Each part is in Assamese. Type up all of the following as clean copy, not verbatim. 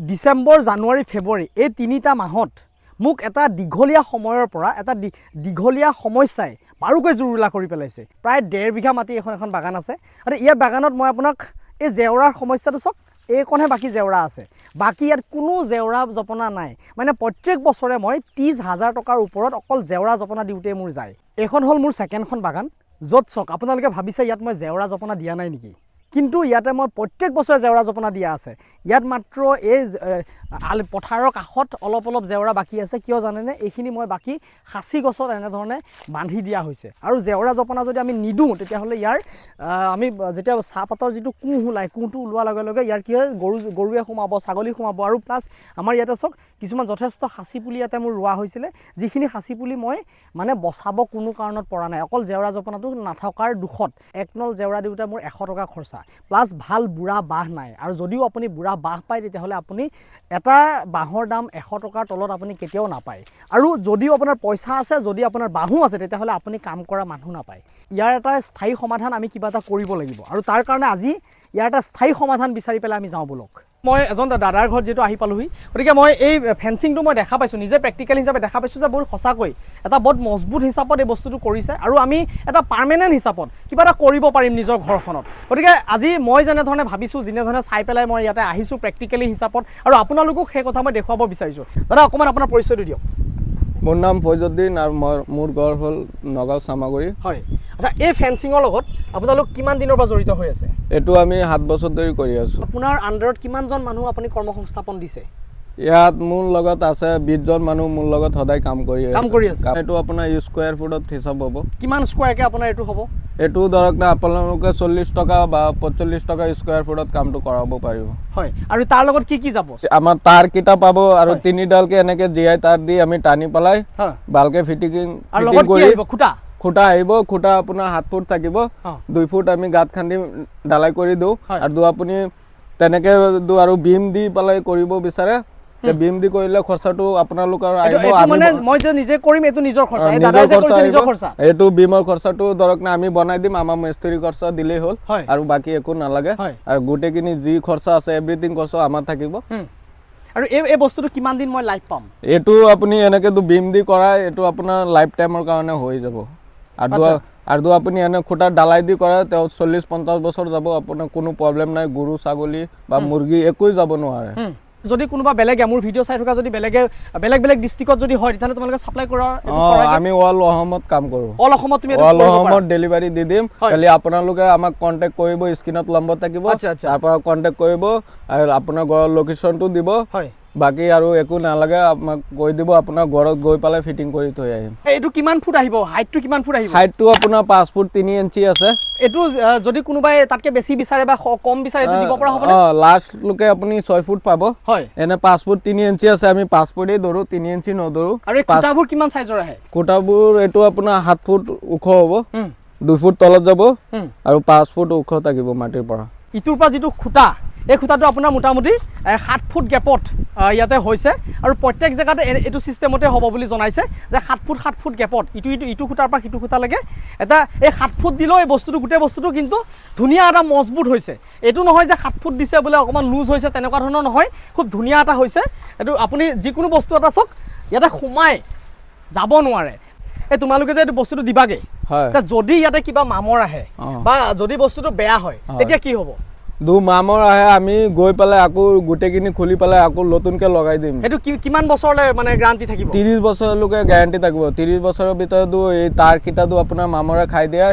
ডিসেম্বৰ জানুৱাৰী ফেব্ৰুৱাৰী এই তিনিটা মাহত মোক এটা দীঘলীয়া সময়ৰ পৰা এটা দীঘলীয়া সমস্যাই বাৰুকৈ জুৰুলা কৰি পেলাইছে। প্ৰায় 1.5 বিঘা মাটি এখন বাগান আছে আৰু ইয়াৰ বাগানত মই আপোনাক এই জেওৰাৰ সমস্যাটো চাওক, এইকণহে বাকী জেওৰা আছে, বাকী ইয়াত কোনো জেওৰা জপনা নাই। মানে প্ৰত্যেক বছৰে মই 30,000 টকাৰ ওপৰত অকল জেওৰা জপনা দিওঁতে মোৰ যায়। এইখন হ'ল মোৰ ছেকেণ্ডখন বাগান, য'ত চাওক আপোনালোকে ভাবিছে ইয়াত মই জেওৰা জপনা দিয়া নাই নেকি, কিন্তু ইয়াতে মই প্ৰত্যেক বছৰে জেওৰা জপনা দিয়া আছে। ইয়াত মাত্ৰ এই পথাৰৰ কাষত অলপ জেওৰা বাকী আছে। কিয় জানেনে? এইখিনি মই বাকী সাঁচি গছত এনেধৰণে বান্ধি দিয়া হৈছে। আৰু জেওৰা জপনা যদি আমি নিদিওঁ তেতিয়াহ'লে ইয়াৰ আমি যেতিয়া চাহপাতৰ যিটো কোঁহ ওলায়, কোঁহটো ওলোৱাৰ লগে লগে ইয়াৰ কি হয়, গৰুৱে সোমাব, ছাগলী সোমাব। আৰু প্লাছ আমাৰ ইয়াতে চাওক কিছুমান যথেষ্ট সাঁচি পুলি ইয়াতে মোৰ ৰোৱা হৈছিলে, যিখিনি সাঁচি পুলি মই মানে বচাব কোনো কাৰণত পৰা নাই। অকল জেওৰা জপনাটো নাথকাৰ দুখত 1 নল জেওৰা দিওঁতে মোৰ 100 টকা খৰচা, প্লাছ ভাল বুঢ়া বাঁহ নাই। আৰু যদিও আপুনি বুঢ়া বাঁহ পায় তেতিয়াহ'লে আপুনি এটা বাঁহৰ দাম 100 টকাৰ তলত আপুনি কেতিয়াও নাপায়। আৰু যদিও আপোনাৰ পইচা আছে, যদি আপোনাৰ বাঁহো আছে, তেতিয়াহ'লে আপুনি কাম কৰা মানুহ নাপায়। ইয়াৰ এটা স্থায়ী সমাধান আমি কিবা এটা কৰিব লাগিব, আৰু তাৰ কাৰণে আজি ইয়াৰ এটা স্থায়ী সমাধান বিচাৰি পেলাই আমি যাওঁ বলক। মই এজন দাদাৰ ঘৰত যিহেতু আহি পালোহি, গতিকে মই এই ফেঞ্চিংটো মই দেখা পাইছোঁ, নিজে প্ৰেক্টিকেল হিচাপে দেখা পাইছোঁ যে বহুত সঁচাকৈ এটা বহুত মজবুত হিচাপত এই বস্তুটো কৰিছে, আৰু আমি এটা পাৰ্মানেণ্ট হিচাপত কিবা এটা কৰিব পাৰিম নিজৰ ঘৰখনত। গতিকে আজি মই যেনেধৰণে ভাবিছোঁ, যেনেধৰণে চাই পেলাই মই ইয়াতে আহিছোঁ প্ৰেক্টিকেলি হিচাপত, আৰু আপোনালোকক সেই কথা মই দেখুৱাব বিচাৰিছোঁ। দাদা অকণমান আপোনাৰ পৰিচয়টো দিয়ক। মোৰ নাম ফৈজুদ্দিন আৰু মোৰ ঘৰ হ'ল নগাঁও চামাগুৰি। হয়, আচ্ছা, এই ফেঞ্চিঙৰ লগত আপোনালোক কিমান দিনৰ পৰা জড়িত হৈ আছে? এইটো আমি 7 বছৰ ধৰি কৰি আছোঁ। আপোনাৰ আণ্ডাৰত কিমানজন মানুহ আপুনি কৰ্মসংস্থাপন দিছে? ইয়াত মোৰ লগত আছে 20 জন মানুহ মোৰ লগত সদায় কাম কৰি আছে। এইটো আপোনাৰ স্কোয়াৰ ফুটত হিচাপ হ'ব। কিমান স্কোয়াৰকৈ আপোনাৰ এইটো হ'ব? এইটো ধৰক না আপোনালোকে 40 টকা বা 45 টকা স্কোয়াৰ ফুটত কামটো কৰাব পাৰিব। হয়, আৰু তাৰ লগত কি কি যাব? আমাৰ তাৰ কিটা পাব, আৰু 3ডালকে এনেকে জিআই তাৰ দি আমি টানি পেলাই ভালকে ফিটিং কৰি খুঁটা আহিব। খুঁটা আপোনাৰ 7 ফুট থাকিব, 2 ফুট আমি গাঁত খান্দি ঢালাই কৰি দিওঁ। আৰু আপুনি তেনেকে আৰু বিম দি পেলাই কৰিব বিচাৰে, বিম দি কৰিলে খৰচাটো আপোনালোকৰ আহিব। মানে মই যে নিজে কৰিম এইটো নিজৰ খৰচা, এই দাদাই যে কৰিছে নিজৰ খৰচা। এইটো বিমৰ খৰচাটো ধৰক না আমি বনাই দিম, আমাৰ মিস্ত্ৰী খৰচা দিলেই হ'ল, আৰু বাকি একো নালাগে। আৰু গোটেইখিনি যি খৰচা আছে এভৰিথিং খৰচা আমাৰ থাকিব। আৰু এই বস্তুটো কিমান দিন মই লাইফ পাম? এইটো আপুনি এনেকেতো বিম দি কৰাই এইটো আপোনাৰ লাইফ টাইমৰ কাৰণে হৈ যাব। আৰু আপুনি এনে খুঁটা ডালাই দি কৰে তেওঁ 40-50 বছৰ যাব, আপোনাৰ কোনো প্ৰব্লেম নাই। গৰু ছাগলী বা মুৰ্গী একোই যাব নোৱাৰে। যদি কোনোবা বেলেগে মোৰ ভিডিঅ' চাই থকা যদি বেলেগ ডিষ্ট্ৰিক্টত যদি হয়, তেতিয়াহ'লে তোমালোকে ছাপ্লাই কৰা? আমি অল অসমত কাম কৰোঁ। অল অসমত তুমি অল অসমত ডেলিভাৰী দি দিম। খালি আপোনালোকে আমাক কণ্টেক্ট কৰিব, স্ক্ৰীনত নম্বৰ থাকিব, তাৰ পৰা কণ্টেক্ট কৰিব আৰু আপোনাৰ ঘৰৰ লোকেশ্যনটো দিব। বাকি আৰু একো নালাগে, আমাক কৈ দিব, আপোনাৰ ঘৰত গৈ পেলাই ফিটিং কৰি থৈ আহিম। এইটো কিমান ফুট আহিব? হাইটটো কিমান ফুট আহিব? হাইটটো আপোনাৰ 5 ফুট 3 ইঞ্চি আছে। এইটো যদি কোনোবাই তাতকে বেছি বিচাৰে বা কম বিচাৰে এইটো দিব পৰা হ'বনে? লাষ্ট লোকে আপুনি 6 ফুট পাব। হয়, এনে 5 ফুট 3 ইঞ্চি আছে, আমি 5 ফুটেই ধৰো, 3 ইঞ্চি নধৰো। আৰু এই খুঁটাবোৰ কিমান সাইজৰ আহে? খুঁটাবোৰ এইটো আপোনাৰ 7 ফুট ওখ হ'ব, 2 ফুট তলত যাব, আৰু 5 ফুট ওখ থাকিব মাটিৰ পৰা। ইটোৰ পৰা যিটো খুঁটা, এই খুঁটাটো আপোনাৰ মোটামুটি 7 ফুট গেপত ইয়াতে হৈছে, আৰু প্ৰত্যেক জেগাতে এইটো ছিষ্টেমতে হ'ব বুলি জনাইছে যে 7 ফুট গেপত ইটো খুঁটাৰ পৰা সিটো খুঁটালৈকে এটা এই 7 ফুট দিলেও এই বস্তুটো গোটেই বস্তুটো কিন্তু ধুনীয়া এটা মজবুত হৈছে। এইটো নহয় যে 7 ফুট দিছে বোলে অকণমান লুজ হৈছে, তেনেকুৱা ধৰণৰ নহয়, খুব ধুনীয়া এটা হৈছে। এইটো আপুনি যিকোনো বস্তু এটা চাওক ইয়াতে সোমাই যাব নোৱাৰে। এই তোমালোকে যে এইটো বস্তুটো দিবাগে, যদি ইয়াতে কিবা মামৰ আহে বা যদি বস্তুটো বেয়া হয় তেতিয়া কি হ'ব? মামৰ আহে, আমি গৈ পেলাই আকৌ গোটেইখিনি খুলি পেলাই আকৌ নতুনকে লগাই দিম। এইটো কিমান বছৰলৈ মানে গ্যাৰান্টি থাকিব? 30 বছৰলৈকে গ্যাৰান্টি থাকিব। 30 বছৰৰ ভিতৰতো এই তাৰ কিটাটো আপোনাৰ মামৰে খাই দিয়া,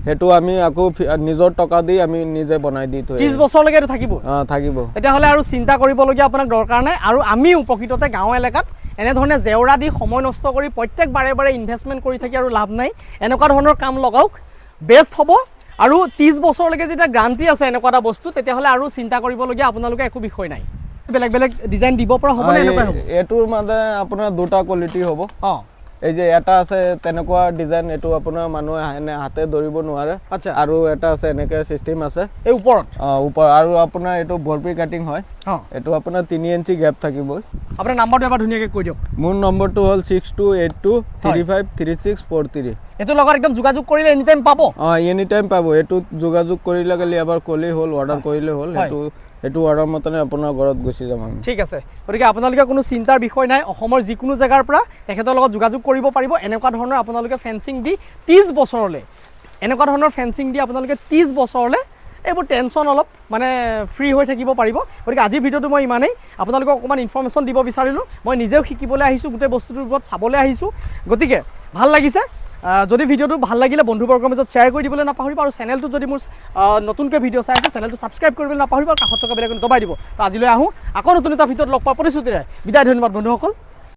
সেইটো আমি আকৌ নিজৰ টকা দি আমি নিজে বনাই দি থৈ 30 বছৰলৈকে এইটো থাকিব? থাকিব। তেতিয়াহ'লে আৰু চিন্তা কৰিবলগীয়া আপোনাক দৰকাৰ নাই। আৰু আমিও প্ৰকৃততে গাঁও এলেকাত এনেধৰণে জেওৰা দি সময় নষ্ট কৰি প্ৰত্যেক বাৰে ইনভেষ্টমেণ্ট কৰি থাকি আৰু লাভ নাই। এনেকুৱা ধৰণৰ কাম লগাওক, বেষ্ট হ'ব। আৰু 30 বছৰলৈকে যেতিয়া গ্যাৰান্টি আছে এনেকুৱা এটা বস্তু, তেতিয়াহ'লে আৰু চিন্তা কৰিবলগীয়া আপোনালোকে একো বিষয় নাই। বেলেগ ডিজাইন দিব পৰা হ'বনে? এনেকুৱা হ'ব? এইটোৰ মানে আপোনাৰ 2টা কোৱালিটি হ'ব। এই যে এটা আছে তেনেকুৱা ডিজাইন, এইটো আপোনাৰ মানুহে এনে হাতে ধৰিব নোৱাৰে। আচ্ছা, আৰু এটা আছে এনেকে চিষ্টেম আছে এই ওপৰত। আৰু আপোনাৰ এইটো বৰপি কাটিং হয়, এইটো আপোনাৰ 3 ইঞ্চি গেপ থাকিব। আপোনাৰ নাম্বাৰটো এবাৰ ধুনীয়াকৈ কৈ দিয়ক। মোৰ নম্বৰটো হ'ল 6282353643। এইটো লগত একদম যোগাযোগ কৰিলে এনি টাইম পাব? এনি টাইম পাব। এইটো যোগাযোগ কৰিলে খালি এবাৰ ক'লেই হ'ল, অৰ্ডাৰ কৰিলে হ'ল। এইটো সেইটো অৰ্ডাৰ মতে আপোনাৰ ঘৰত গুচি যাম আমি। ঠিক আছে, গতিকে আপোনালোকে কোনো চিন্তাৰ বিষয় নাই, অসমৰ যিকোনো জেগাৰ পৰা তেখেতৰ লগত যোগাযোগ কৰিব পাৰিব। এনেকুৱা ধৰণৰ আপোনালোকে ফেন্সিং দি 30 বছৰলৈ, এনেকুৱা ধৰণৰ ফেন্সিং দি আপোনালোকে 30 বছৰলৈ এইবোৰ টেনশ্যন অলপ মানে ফ্ৰী হৈ থাকিব পাৰিব। গতিকে আজিৰ ভিডিঅ'টো মই ইমানেই, আপোনালোকক অকণমান ইনফৰ্মেশ্যন দিব বিচাৰিলোঁ। মই নিজেও শিকিবলৈ আহিছোঁ, গোটেই বস্তুটোৰ ওপৰত চাবলৈ আহিছোঁ। গতিকে ভাল লাগিছে। যদি ভিডিঅ'টো ভাল লাগিলে বন্ধুবৰ্গৰ মাজত শ্বেয়াৰ কৰি দিবলৈ নাপাহৰিব, আৰু চেনেলটো যদি মোৰ নতুনকৈ ভিডিঅ' চাই আছে চেনেলটো ছাবস্ক্ৰাইব কৰিবলৈ নাপাহৰিব, আৰু কাষত থকা বেল আইকন দবাই দিব। তো আজিলৈ আহোঁ, আকৌ নতুন এটা ভিডিঅ'ত লগ পোৱাৰ প্ৰতিশ্ৰুতিৰে বিদায়। ধন্যবাদ বন্ধুসকল।